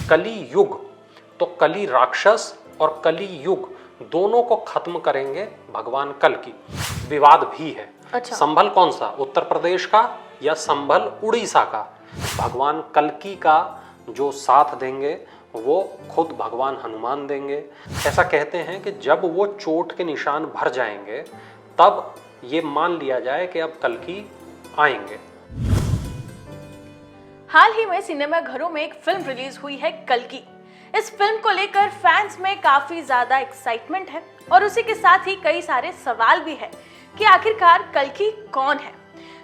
कली युग, तो कली राक्षस और कली युग दोनों को खत्म करेंगे भगवान कल्कि। विवाद भी है। अच्छा। संभल कौन सा, उत्तर प्रदेश का या संभल उड़ीसा का? भगवान कल्कि का जो साथ देंगे वो खुद भगवान हनुमान देंगे। ऐसा कहते हैं कि जब वो चोट के निशान भर जाएंगे तब ये मान लिया जाए कि अब कल्कि आएंगे। हाल ही में सिनेमा घरों में एक फिल्म रिलीज हुई है कल्कि। इस फिल्म को लेकर फैंस में काफी ज्यादा एक्साइटमेंट है और उसी के साथ ही कई सारे सवाल भी है कि आखिरकार कल्कि कौन है।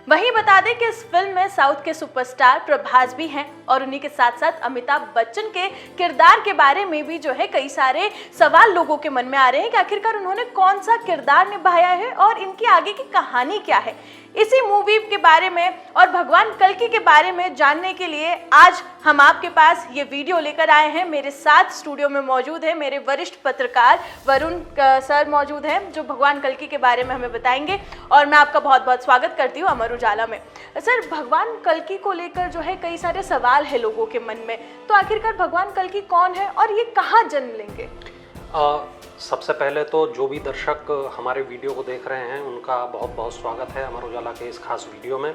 वहीं बता दें कि इस फिल्म में साउथ के सुपरस्टार प्रभास भी हैं और उन्हीं के साथ साथ अमिताभ बच्चन के किरदार के बारे में भी जो है कई सारे सवाल लोगों के मन में आ रहे हैं कि आखिरकार उन्होंने कौन सा किरदार निभाया है और इनकी आगे की कहानी क्या है। इसी मूवी के बारे में और भगवान कल्कि के बारे में जानने के लिए आज हम आपके पास ये वीडियो लेकर आए हैं। मेरे साथ स्टूडियो में मौजूद है मेरे वरिष्ठ पत्रकार वरुण सर मौजूद हैं जो भगवान कल्कि के बारे में हमें बताएंगे और मैं आपका बहुत बहुत स्वागत करती हूँ अमर उजाला में। सर, भगवान कल्कि को लेकर जो है कई सारे सवाल है लोगों के मन में, तो आखिरकार भगवान कल्कि कौन है और ये कहाँ जन्म लेंगे? सबसे पहले तो जो भी दर्शक हमारे वीडियो को देख रहे हैं उनका बहुत बहुत स्वागत है अमर उजाला के इस खास वीडियो में।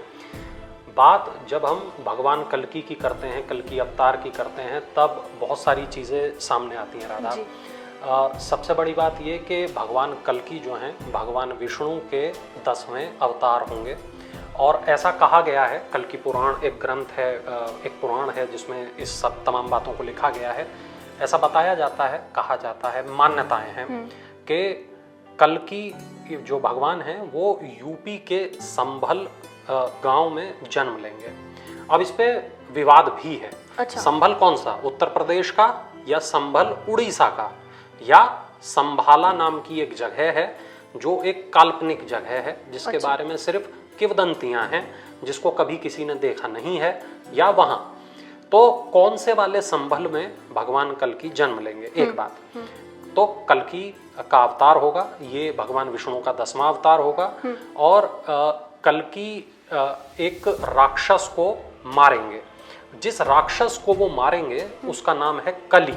बात जब हम भगवान कल्कि की करते हैं, कल्कि अवतार की करते हैं, तब बहुत सारी चीज़ें सामने आती हैं राधा। सबसे बड़ी बात ये कि भगवान कल्कि जो हैं भगवान विष्णु के 10वें अवतार होंगे और ऐसा कहा गया है। कल्कि पुराण एक ग्रंथ है, एक पुराण है जिसमें इस सब तमाम बातों को लिखा गया है। ऐसा बताया जाता है, कहा जाता है, मान्यताएं हैं कि कल्कि जो भगवान हैं वो यूपी के संभल गांव में जन्म लेंगे। अब इस पे विवाद भी है। अच्छा। संभल कौन सा, उत्तर प्रदेश का या संभल उड़ीसा का, या संभाला नाम की एक जगह है जो एक काल्पनिक जगह है जिसके बारे में सिर्फ किंवदंतियां हैं, जिसको कभी किसी ने देखा नहीं है, या वहां तो कौन से वाले संभल में भगवान कल्कि जन्म लेंगे। एक बात तो कल्कि का अवतार होगा, ये भगवान विष्णु का 10वां अवतार होगा और कल्कि एक राक्षस को मारेंगे। जिस राक्षस को वो मारेंगे उसका नाम है कली।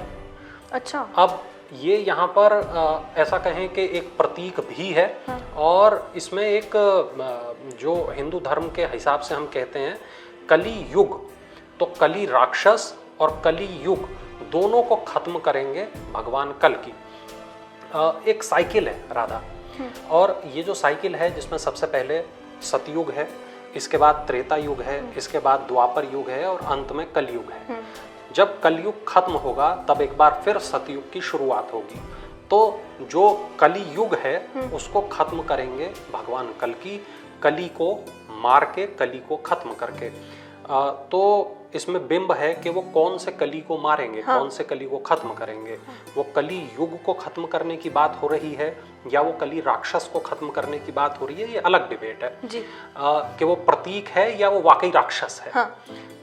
अच्छा। अब ये यहाँ पर ऐसा कहें कि एक प्रतीक भी है और इसमें एक जो हिंदू धर्म के हिसाब से हम कहते हैं कली युग, तो कली राक्षस और कली युग दोनों को खत्म करेंगे भगवान कल्कि। एक साइकिल है राधा, और ये जो साइकिल है जिसमें सबसे पहले सतयुग है, इसके बाद त्रेता युग है, इसके बाद द्वापर युग है और अंत में कलयुग है। जब कलयुग खत्म होगा तब एक बार फिर सतयुग की शुरुआत होगी। तो जो कली युग है उसको खत्म करेंगे भगवान कल्कि, कली को मार के, कली को खत्म करके। तो इसमें बिंब है कि वो कौन से कली को मारेंगे, कौन से कली को खत्म करेंगे। वो कली युग को खत्म करने की बात हो रही है या वो कली राक्षस को खत्म करने की बात हो रही है, ये अलग डिबेट है जी। कि वो प्रतीक है या वो वाकई राक्षस है।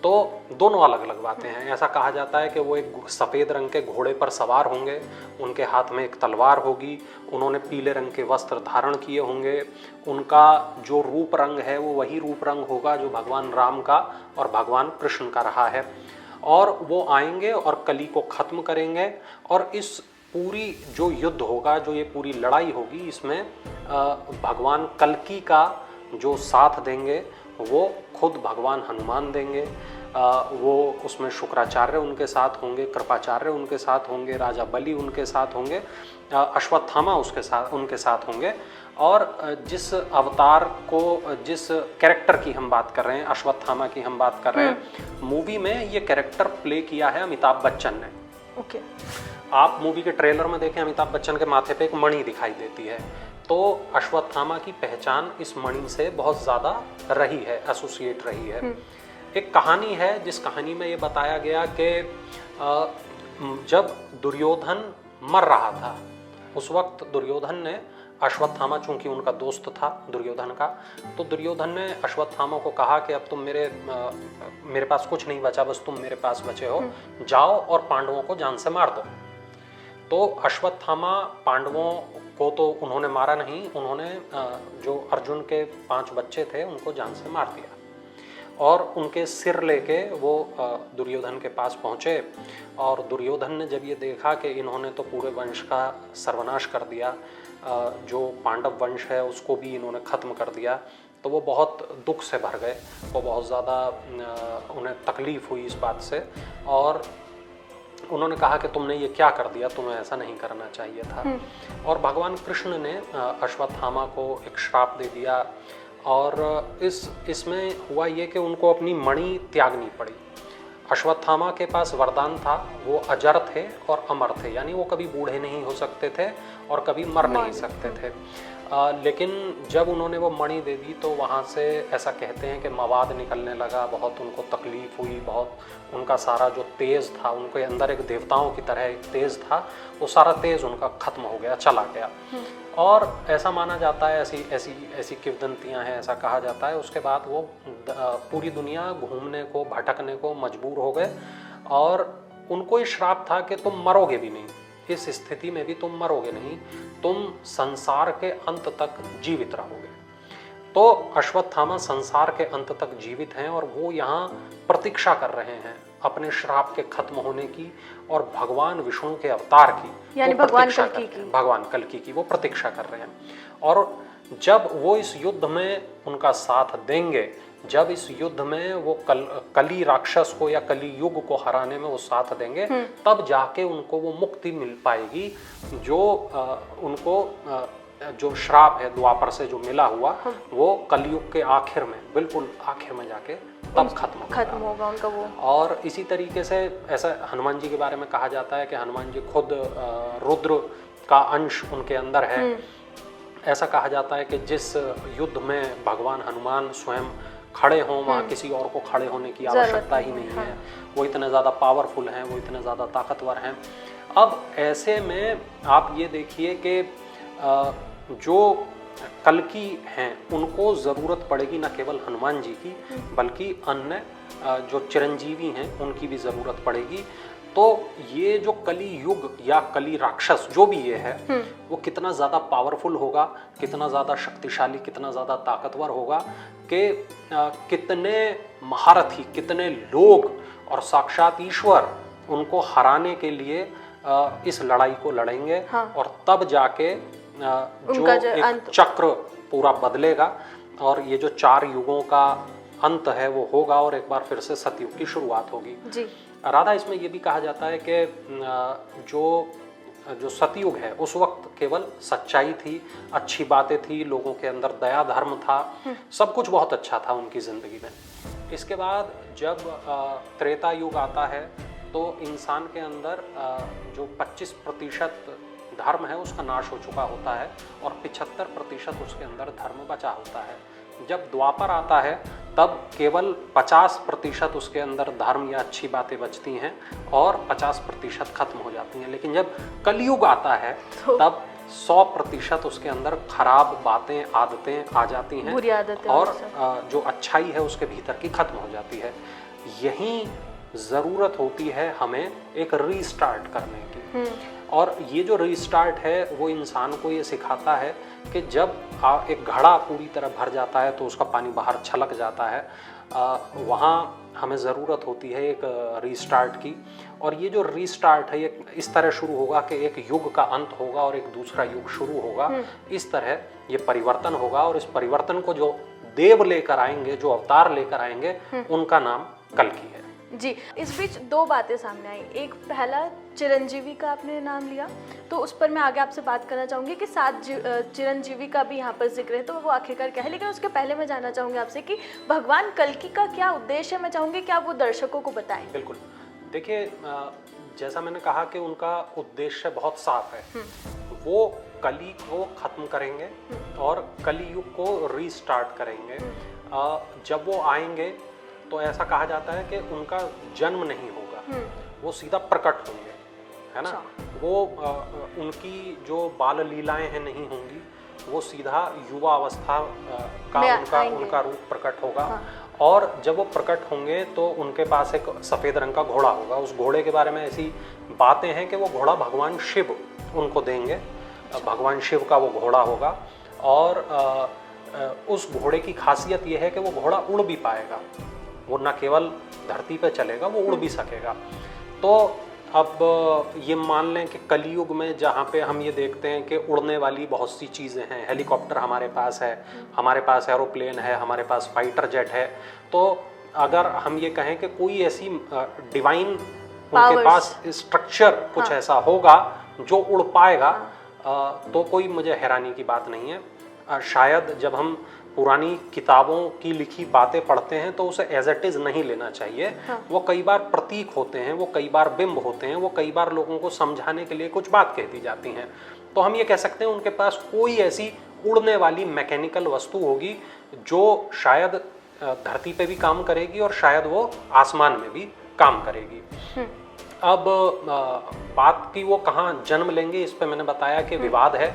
तो दोनों अलग अलग बातें हैं। ऐसा कहा जाता है कि वो एक सफ़ेद रंग के घोड़े पर सवार होंगे, उनके हाथ में एक तलवार होगी, उन्होंने पीले रंग के वस्त्र धारण किए होंगे, उनका जो रूप रंग है वो वही रूप रंग होगा जो भगवान राम का और भगवान कृष्ण का रहा है, और वो आएंगे और कली को खत्म करेंगे। और इस पूरी जो युद्ध होगा, जो ये पूरी लड़ाई होगी, इसमें भगवान कल्कि का जो साथ देंगे वो खुद भगवान हनुमान देंगे। वो उसमें शुक्राचार्य उनके साथ होंगे, कृपाचार्य उनके साथ होंगे, राजा बलि उनके साथ होंगे, अश्वत्थामा उनके साथ होंगे। और जिस अवतार को, जिस कैरेक्टर की हम बात कर रहे हैं, अश्वत्थामा की हम बात कर रहे हैं, मूवी में ये कैरेक्टर प्ले किया है अमिताभ बच्चन ने। ओके। आप मूवी के ट्रेलर में देखें, अमिताभ बच्चन के माथे पे एक मणि दिखाई देती है, तो अश्वत्थामा की पहचान इस मणि से बहुत ज़्यादा रही है, एसोसिएट रही है। एक कहानी है जिस कहानी में ये बताया गया कि जब दुर्योधन मर रहा था उस वक्त दुर्योधन ने अश्वत्थामा, चूंकि उनका दोस्त था दुर्योधन का, तो दुर्योधन ने अश्वत्थामा को कहा कि अब तुम मेरे पास कुछ नहीं बचा, बस तुम मेरे पास बचे हो, जाओ और पांडवों को जान से मार दो। तो अश्वत्थामा पांडवों को तो उन्होंने मारा नहीं, उन्होंने जो अर्जुन के 5 बच्चे थे उनको जान से मार दिया। और उनके सिर लेके वो दुर्योधन के पास पहुँचे। और दुर्योधन ने जब ये देखा कि इन्होंने तो पूरे वंश का सर्वनाश कर दिया, जो पांडव वंश है उसको भी इन्होंने ख़त्म कर दिया, तो वो बहुत दुख से भर गए। वो बहुत ज़्यादा उन्हें तकलीफ़ हुई इस बात से, और उन्होंने कहा कि तुमने ये क्या कर दिया, तुम्हें ऐसा नहीं करना चाहिए था। और भगवान कृष्ण ने अश्वत्थामा को एक श्राप दे दिया, और इसमें हुआ ये कि उनको अपनी मणि त्यागनी पड़ी। अश्वत्थामा के पास वरदान था, वो अजर थे और अमर थे, यानी वो कभी बूढ़े नहीं हो सकते थे और कभी मर नहीं सकते थे। लेकिन जब उन्होंने वो मणि दे दी तो वहाँ से ऐसा कहते हैं कि मवाद निकलने लगा, बहुत उनको तकलीफ़ हुई, बहुत उनका सारा जो तेज़ था, उनके अंदर एक देवताओं की तरह एक तेज़ था, वो सारा तेज़ उनका ख़त्म हो गया, चला गया। और ऐसा माना जाता है, ऐसी किंवदंतियाँ हैं, ऐसा कहा जाता है, उसके बाद वो पूरी दुनिया घूमने को, भटकने को मजबूर हो गए, और उनको ये श्राप था कि तुम मरोगे भी नहीं, इस स्थिति में भी तुम मरोगे नहीं, तुम संसार के अंत तक जीवित रहोगे। तो अश्वत्थामा संसार के अंत तक जीवित हैं, और वो यहाँ प्रतीक्षा कर रहे हैं अपने श्राप के खत्म होने की और भगवान विष्णु के अवतार की, यानी भगवान कल्कि की वो प्रतीक्षा कर रहे हैं। और जब वो इस युद्ध में उनका साथ देंगे, जब इस युद्ध में वो कली राक्षस को या कली युग को हराने में वो साथ देंगे, तब जाके उनको वो मुक्ति मिल पाएगी, जो उनको जो श्राप है द्वापर से जो मिला हुआ, वो कलयुग के आखिर में, बिल्कुल आखिर में जाके तब खत्म होगा उनका वो। और इसी तरीके से ऐसा हनुमान जी के बारे में कहा जाता है कि हनुमान जी खुद रुद्र का अंश उनके अंदर है। ऐसा कहा जाता है कि जिस युद्ध में भगवान हनुमान स्वयं खड़े हों, वहाँ किसी और को खड़े होने की आवश्यकता ही नहीं है। वो इतने ज़्यादा पावरफुल हैं, वो इतने ज़्यादा ताकतवर हैं। अब ऐसे में आप ये देखिए कि जो कल्कि हैं उनको ज़रूरत पड़ेगी न केवल हनुमान जी की, बल्कि अन्य जो चिरंजीवी हैं उनकी भी ज़रूरत पड़ेगी। तो ये जो कली युग या कली राक्षस जो भी ये है, वो कितना ज़्यादा पावरफुल होगा, कितना ज़्यादा शक्तिशाली, कितना ज़्यादा ताकतवर होगा कि कितने महारथी, कितने लोग और साक्षात ईश्वर उनको हराने के लिए इस लड़ाई को लड़ेंगे। और तब जाके जो एक चक्र पूरा बदलेगा, और ये जो 4 युगों का अंत है वो होगा, और एक बार फिर से सतयुग की शुरुआत होगी जी। राधा, इसमें ये भी कहा जाता है कि जो सतयुग है उस वक्त केवल सच्चाई थी, अच्छी बातें थी, लोगों के अंदर दया धर्म था, सब कुछ बहुत अच्छा था उनकी ज़िंदगी में। इसके बाद जब त्रेता युग आता है तो इंसान के अंदर जो 25% धर्म है उसका नाश हो चुका होता है, और 75% उसके अंदर धर्म बचा होता है। जब द्वापर आता है तब केवल 50% उसके अंदर धर्म या अच्छी बातें बचती हैं, और 50% खत्म हो जाती हैं। लेकिन जब कलयुग आता है तब 100% उसके अंदर खराब बातें, आदतें आ जाती हैं, बुरी आदतें, और जो अच्छाई है उसके भीतर की खत्म हो जाती है। यही ज़रूरत होती है हमें एक रीस्टार्ट करने की। और ये जो रीस्टार्ट है वो इंसान को ये सिखाता है कि जब एक घड़ा पूरी तरह भर जाता है तो उसका पानी बाहर छलक जाता है, वहाँ हमें ज़रूरत होती है एक रीस्टार्ट की। और ये जो रीस्टार्ट है ये इस तरह शुरू होगा कि एक युग का अंत होगा और एक दूसरा युग शुरू होगा। इस तरह ये परिवर्तन होगा, और इस परिवर्तन को जो देव लेकर आएंगे, जो अवतार लेकर आएंगे, उनका नाम कल्कि है जी। इस बीच 2 बातें सामने आई। एक, पहला चिरंजीवी का आपने नाम लिया, तो उस पर मैं आगे आपसे बात करना चाहूँगी कि 7 चिरंजीवी का भी यहाँ पर जिक्र है, तो वो आखिरकार क्या है। लेकिन उसके पहले मैं जानना चाहूँगी आपसे कि भगवान कल्कि का क्या उद्देश्य है, मैं चाहूँगी कि आप वो दर्शकों को बताएं। बिल्कुल, देखिए जैसा मैंने कहा कि उनका उद्देश्य बहुत साफ है। वो कली को ख़त्म करेंगे और कली युग को रीस्टार्ट करेंगे। जब वो आएंगे तो ऐसा कहा जाता है कि उनका जन्म नहीं होगा, वो सीधा प्रकट होंगे, है ना। वो उनकी जो बाल लीलाएं हैं नहीं होंगी, वो सीधा युवा अवस्था का उनका रूप प्रकट होगा। और जब वो प्रकट होंगे तो उनके पास एक सफ़ेद रंग का घोड़ा होगा। उस घोड़े के बारे में ऐसी बातें हैं कि वो घोड़ा भगवान शिव उनको देंगे। भगवान शिव का वो घोड़ा होगा, और उस घोड़े की खासियत ये है कि वो घोड़ा उड़ भी पाएगा। वो न केवल धरती पे चलेगा, वो उड़ भी सकेगा। तो अब ये मान लें कि कलयुग में जहाँ पे हम ये देखते हैं कि उड़ने वाली बहुत सी चीज़ें हैं, हेलीकॉप्टर हमारे पास है, हमारे पास एरोप्लेन है, हमारे पास फाइटर जेट है, तो अगर हम ये कहें कि कोई ऐसी डिवाइन उनके पास स्ट्रक्चर कुछ ऐसा होगा जो उड़ पाएगा, तो कोई मुझे हैरानी की बात नहीं है। शायद जब हम पुरानी किताबों की लिखी बातें पढ़ते हैं तो उसे एज इट इज़ नहीं लेना चाहिए। वो कई बार प्रतीक होते हैं, वो कई बार बिंब होते हैं, वो कई बार लोगों को समझाने के लिए कुछ बात कहती जाती हैं। तो हम ये कह सकते हैं उनके पास कोई ऐसी उड़ने वाली मैकेनिकल वस्तु होगी जो शायद धरती पे भी काम करेगी और शायद वो आसमान में भी काम करेगी। अब बात की वो कहाँ जन्म लेंगे, इस पे मैंने बताया कि विवाद है।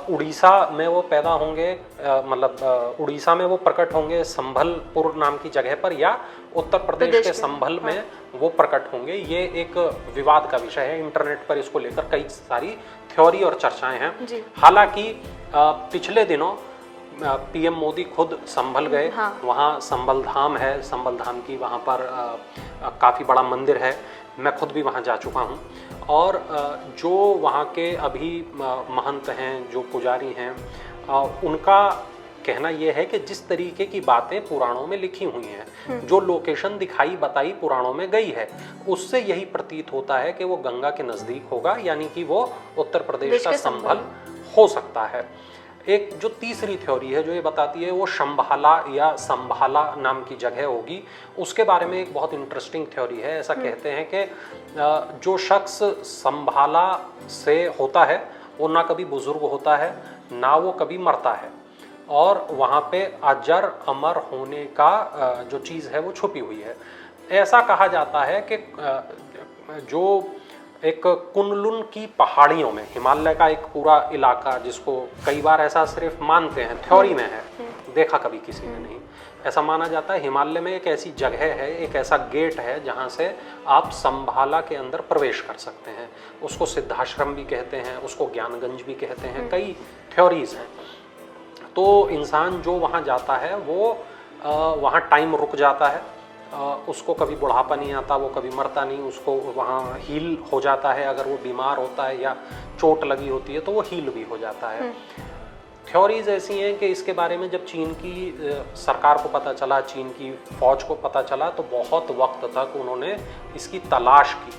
उड़ीसा में वो पैदा होंगे, मतलब उड़ीसा में वो प्रकट होंगे संभलपुर नाम की जगह पर, या उत्तर प्रदेश के संभल में वो प्रकट होंगे। ये एक विवाद का विषय है। इंटरनेट पर इसको लेकर कई सारी थ्योरी और चर्चाएं हैं। हालांकि पिछले दिनों पीएम मोदी खुद संभल गए। वहाँ संभल धाम है, संभल धाम की वहाँ पर काफ़ी बड़ा मंदिर है, मैं खुद भी वहाँ जा चुका हूँ। और जो वहाँ के अभी महंत हैं, जो पुजारी हैं, उनका कहना यह है कि जिस तरीके की बातें पुराणों में लिखी हुई हैं, जो लोकेशन दिखाई बताई पुराणों में गई है, उससे यही प्रतीत होता है कि वो गंगा के नज़दीक होगा, यानी कि वो उत्तर प्रदेश का संभल हो सकता है। एक जो तीसरी थ्योरी है जो ये बताती है वो शंभाला या संभाला नाम की जगह होगी। उसके बारे में एक बहुत इंटरेस्टिंग थ्योरी है। ऐसा कहते हैं कि जो शख्स संभाला से होता है वो ना कभी बुजुर्ग होता है, ना वो कभी मरता है, और वहाँ पे अजर अमर होने का जो चीज़ है वो छुपी हुई है। ऐसा कहा जाता है कि जो एक कुनलुन की पहाड़ियों में, हिमालय का एक पूरा इलाका जिसको कई बार ऐसा सिर्फ मानते हैं, थ्योरी में है, देखा कभी किसी ने नहीं, ऐसा माना जाता है हिमालय में एक ऐसी जगह है, एक ऐसा गेट है जहाँ से आप संभाला के अंदर प्रवेश कर सकते हैं। उसको सिद्धाश्रम भी कहते हैं, उसको ज्ञानगंज भी कहते हैं, कई थ्योरीज हैं। तो इंसान जो वहाँ जाता है वो वहाँ टाइम रुक जाता है, उसको कभी बुढ़ापा नहीं आता, वो कभी मरता नहीं, उसको वहाँ हील हो जाता है। अगर वो बीमार होता है या चोट लगी होती है तो वो हील भी हो जाता है। थ्योरीज ऐसी हैं कि इसके बारे में जब चीन की सरकार को पता चला, चीन की फौज को पता चला, तो बहुत वक्त तक उन्होंने इसकी तलाश की,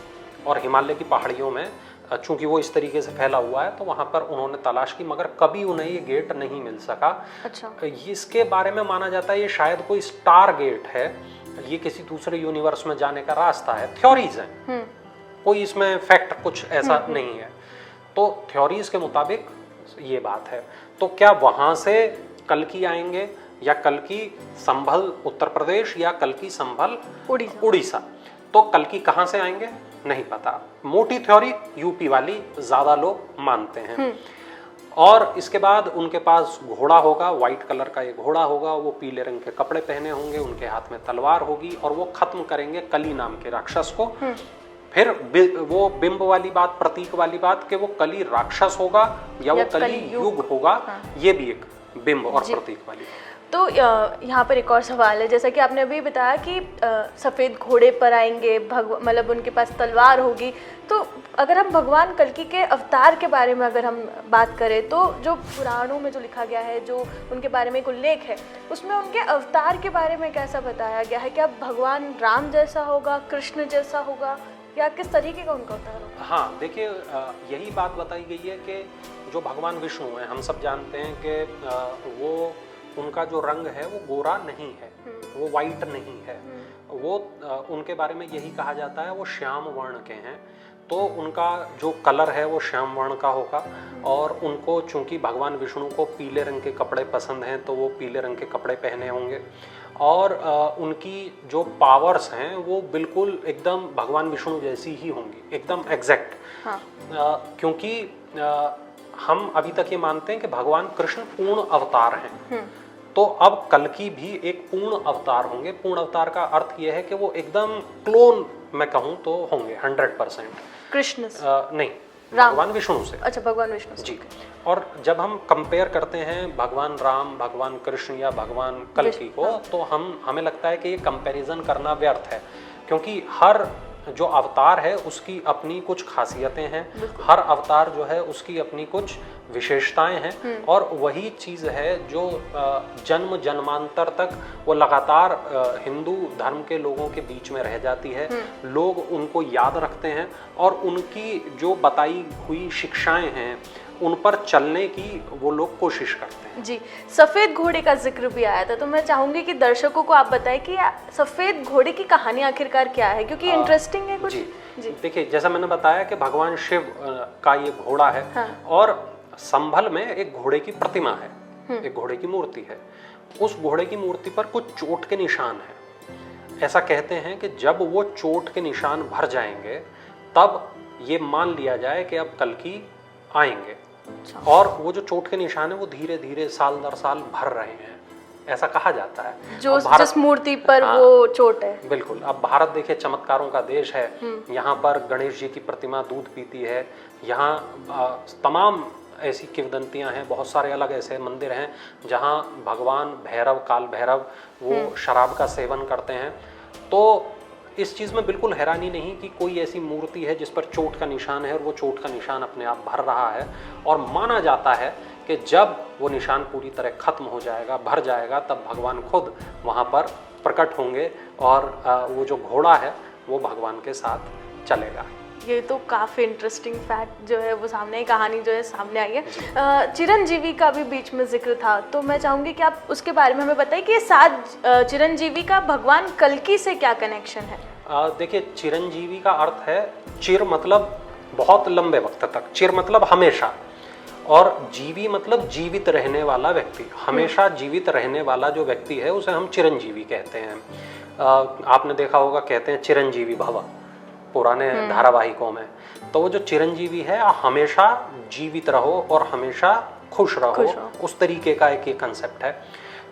और हिमालय की पहाड़ियों में चूंकि वो इस तरीके से फैला हुआ है तो वहाँ पर उन्होंने तलाश की, मगर कभी उन्हें ये गेट नहीं मिल सका। अच्छा। इसके बारे में माना जाता है ये शायद कोई स्टार गेट है, ये किसी दूसरे यूनिवर्स में जाने का रास्ता है। थ्योरीज हैं, कोई इसमें फैक्ट कुछ ऐसा नहीं है। तो थ्योरीज के मुताबिक ये बात है। तो क्या वहां से कल्कि आएंगे, या कल्कि संभल उत्तर प्रदेश, या कल्कि संभल उड़ीसा? तो कल्कि कहाँ से आएंगे नहीं पता। मोटी थ्योरी यूपी वाली ज्यादा लोग मानते हैं। और इसके बाद उनके पास घोड़ा होगा, व्हाइट कलर का ये घोड़ा होगा, वो पीले रंग के कपड़े पहने होंगे, उनके हाथ में तलवार होगी, और वो खत्म करेंगे कली नाम के राक्षस को। फिर वो बिंब वाली बात, प्रतीक वाली बात कि वो कली राक्षस होगा या वो कली युग होगा, ये भी एक बिंब और प्रतीक वाली। तो यहाँ पर एक और सवाल है, जैसा कि आपने अभी बताया कि सफ़ेद घोड़े पर आएंगे, मतलब उनके पास तलवार होगी। तो अगर हम भगवान कल्कि के अवतार के बारे में अगर हम बात करें, तो जो पुराणों में जो लिखा गया है, जो उनके बारे में एक उल्लेख है, उसमें उनके अवतार के बारे में कैसा बताया गया है? क्या भगवान राम जैसा होगा, कृष्ण जैसा होगा, या किस तरीके का उनका अवतार होगा? हाँ, देखिए यही बात बताई गई है कि जो भगवान विष्णु हैं, हम सब जानते हैं कि वो उनका जो रंग है वो गोरा नहीं है, वो वाइट नहीं है, वो उनके बारे में यही कहा जाता है वो श्याम वर्ण के हैं। तो उनका जो कलर है वो श्याम वर्ण का होगा, और उनको चूंकि भगवान विष्णु को पीले रंग के कपड़े पसंद हैं तो वो पीले रंग के कपड़े पहने होंगे। और उनकी जो पावर्स हैं वो बिल्कुल एकदम भगवान विष्णु जैसी ही होंगी, एकदम एग्जैक्ट। हाँ। क्योंकि हम अभी तक ये मानते हैं कि भगवान कृष्ण पूर्ण अवतार हैं, तो अब कल्कि भी एक पूर्ण अवतार होंगे। पूर्ण अवतार का अर्थ यह है कि वो एकदम क्लोन मैं कहूँ तो होंगे 100%। कृष्ण नहीं, भगवान विष्णु से। अच्छा, भगवान विष्णु से। जी। और जब हम कंपेयर करते हैं भगवान राम, भगवान कृष्ण या भगवान कल्कि को, तो हमें लगता है कि ये कंपैरिजन करना व्यर्थ है, क्योंकि हर जो अवतार है उसकी अपनी कुछ खासियतें हैं, हर अवतार जो है उसकी अपनी कुछ विशेषताएं हैं, और वही चीज है जो जन्म जन्मांतर तक वो लगातार हिंदू धर्म के लोगों के बीच में रह जाती है। लोग उनको याद रखते हैं और उनकी जो बताई हुई शिक्षाएं हैं उन पर चलने की वो लोग कोशिश करते हैं। जी, सफेद घोड़े का जिक्र भी आया था, तो मैं चाहूंगी कि दर्शकों को आप बताएं कि सफेद घोड़े की कहानी आखिरकार क्या है, क्योंकि इंटरेस्टिंग है कुछ। जी, देखिए, जैसा मैंने बताया कि भगवान शिव का ये घोड़ा है। हाँ। और संभल में एक घोड़े की प्रतिमा है, एक घोड़े की मूर्ति है। उस घोड़े की मूर्ति पर कुछ चोट के निशान है। ऐसा कहते हैं कि जब वो चोट के निशान भर जाएंगे तब ये मान लिया जाए कि अब कल्कि आएंगे। और वो जो चोट के निशान है वो धीरे धीरे साल दर साल भर रहे हैं, ऐसा कहा जाता है। जो जिस मूर्ति पर वो चोट है। बिल्कुल। अब भारत देखिए चमत्कारों का देश है। यहाँ पर गणेश जी की प्रतिमा दूध पीती है। यहाँ तमाम ऐसी किंवदंतियां हैं, बहुत सारे अलग ऐसे मंदिर हैं जहाँ भगवान भैरव, काल भैरव वो शराब का सेवन करते हैं। तो इस चीज़ में बिल्कुल हैरानी नहीं कि कोई ऐसी मूर्ति है जिस पर चोट का निशान है और वो चोट का निशान अपने आप भर रहा है। और माना जाता है कि जब वो निशान पूरी तरह खत्म हो जाएगा, भर जाएगा, तब भगवान खुद वहाँ पर प्रकट होंगे और वो जो घोड़ा है वो भगवान के साथ चलेगा। ये तो काफ़ी इंटरेस्टिंग फैक्ट जो है वो सामने, कहानी जो है सामने आई है। चिरंजीवी का भी बीच में जिक्र था, तो मैं चाहूँगी कि आप उसके बारे में हमें बताइए कि साथ चिरंजीवी का भगवान कल्कि से क्या कनेक्शन है। देखिए, चिरंजीवी का अर्थ है चिर मतलब बहुत लंबे वक्त तक, चिर मतलब हमेशा, और जीवी मतलब जीवित रहने वाला व्यक्ति। हमेशा जीवित रहने वाला जो व्यक्ति है उसे हम चिरंजीवी कहते हैं। आपने देखा होगा, कहते हैं चिरंजीवी भव पुराने धारावाहिकों में। तो वो जो चिरंजीवी है, हमेशा जीवित रहो और हमेशा खुश रहो, उस तरीके का एक ये कंसेप्ट है।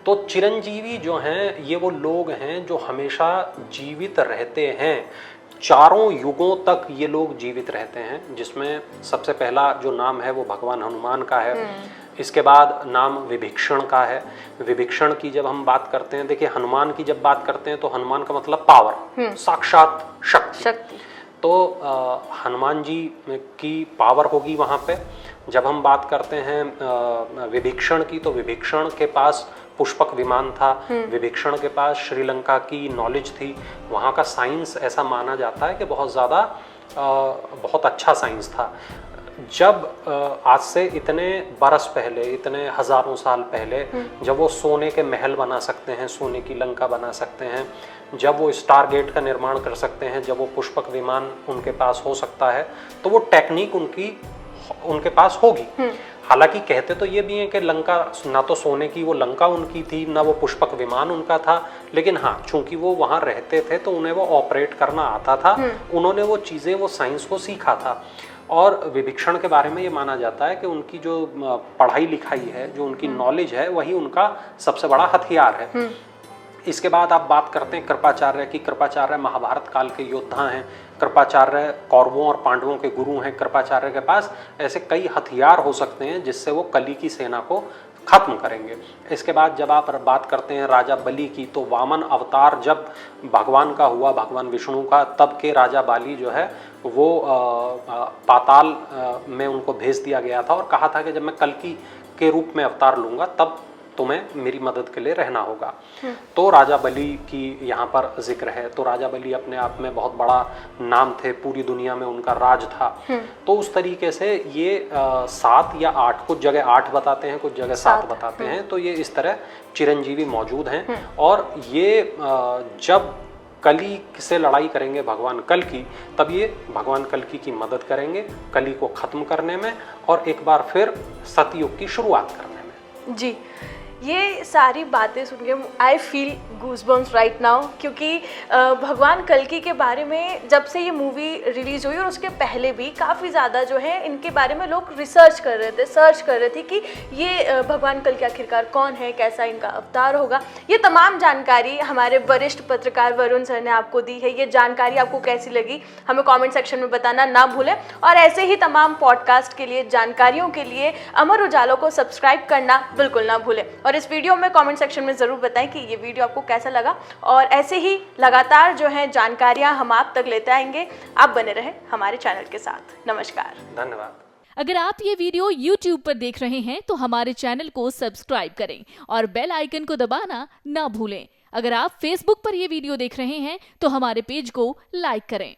तो चिरंजीवी जो हैं ये वो लोग हैं जो हमेशा जीवित रहते हैं, चारों युगों तक ये लोग जीवित रहते हैं। जिसमें सबसे पहला जो नाम है वो भगवान हनुमान का है। इसके बाद नाम विभीषण का है। विभीषण की जब हम बात करते हैं, देखिए हनुमान की जब बात करते हैं तो हनुमान का मतलब पावर, साक्षात शक्ति। तो हनुमान जी की पावर होगी वहाँ पे। जब हम बात करते हैं विभीषण की, तो विभीषण के पास पुष्पक विमान था। विभीषण के पास श्रीलंका की नॉलेज थी। वहाँ का साइंस ऐसा माना जाता है कि बहुत ज़्यादा बहुत अच्छा साइंस था। जब आज से इतने बरस पहले, इतने हजारों साल पहले, जब वो सोने के महल बना सकते हैं, सोने की लंका बना सकते हैं, जब वो स्टार गेट का निर्माण कर सकते हैं, जब वो पुष्पक विमान उनके पास हो सकता है, तो वो टेक्निक उनके पास होगी। हालांकि कहते तो ये भी हैं कि लंका ना तो सोने की वो लंका उनकी थी, ना वो पुष्पक विमान उनका था, लेकिन हाँ, चूंकि वो वहाँ रहते थे तो उन्हें वो ऑपरेट करना आता था। उन्होंने वो चीज़ें, वो साइंस को सीखा था। और विभीषण के बारे में ये माना जाता है कि उनकी जो पढ़ाई लिखाई है, जो उनकी नॉलेज है, वही उनका सबसे बड़ा हथियार है। इसके बाद आप बात करते हैं कृपाचार्य की। कृपाचार्य महाभारत काल के योद्धा हैं। कृपाचार्य कौरवों और पांडवों के गुरु हैं। कृपाचार्य के पास ऐसे कई हथियार हो सकते हैं जिससे वो कली की सेना को खत्म करेंगे। इसके बाद जब आप बात करते हैं राजा बलि की, तो वामन अवतार जब भगवान का हुआ, भगवान विष्णु का, तब के राजा बाली जो है वो पाताल में उनको भेज दिया गया था और कहा था कि जब मैं कल्कि के रूप में अवतार लूँगा तब तुम्हें मेरी मदद के लिए रहना होगा। तो राजा बलि की यहाँ पर जिक्र है। तो राजा बलि अपने आप में बहुत बड़ा नाम थे, पूरी दुनिया में उनका राज था। तो उस तरीके से ये 7 या 8, कुछ जगह 8 बताते हैं, कुछ जगह 7 बताते हैं। तो ये इस तरह चिरंजीवी मौजूद हैं। और ये जब कली से लड़ाई करेंगे भगवान कल्कि, तब ये भगवान कल्कि की मदद करेंगे कली को खत्म करने में और एक बार फिर सतयुग की शुरुआत करने में। जी, ये सारी बातें सुन के I feel goosebumps right now, क्योंकि भगवान कल्कि के बारे में जब से ये मूवी रिलीज़ हुई और उसके पहले भी काफ़ी ज़्यादा जो है इनके बारे में लोग रिसर्च कर रहे थे, सर्च कर रहे थे कि ये भगवान कल्कि आखिरकार कौन है, कैसा इनका अवतार होगा। ये तमाम जानकारी हमारे वरिष्ठ पत्रकार वरुण सर ने आपको दी है। ये जानकारी आपको कैसी लगी हमें कमेंट सेक्शन में बताना ना भूलें, और ऐसे ही तमाम पॉडकास्ट के लिए, जानकारियों के लिए अमर उजाला को सब्सक्राइब करना बिल्कुल ना भूलें। और इस वीडियो में कमेंट सेक्शन में ज़रूर बताएं कि ये वीडियो आपको कैसा लगा, और ऐसे ही लगातार जो है जानकारियाँ हम आप तक लेते आएंगे। आप बने रहें हमारे चैनल के साथ। नमस्कार, धन्यवाद। अगर आप ये वीडियो YouTube पर देख रहे हैं तो हमारे चैनल को सब्सक्राइब करें और बेल आइकन को दबाना ना भूलें। अगर आप Facebook पर ये वीडियो देख रहे हैं तो हमारे पेज को लाइक करें।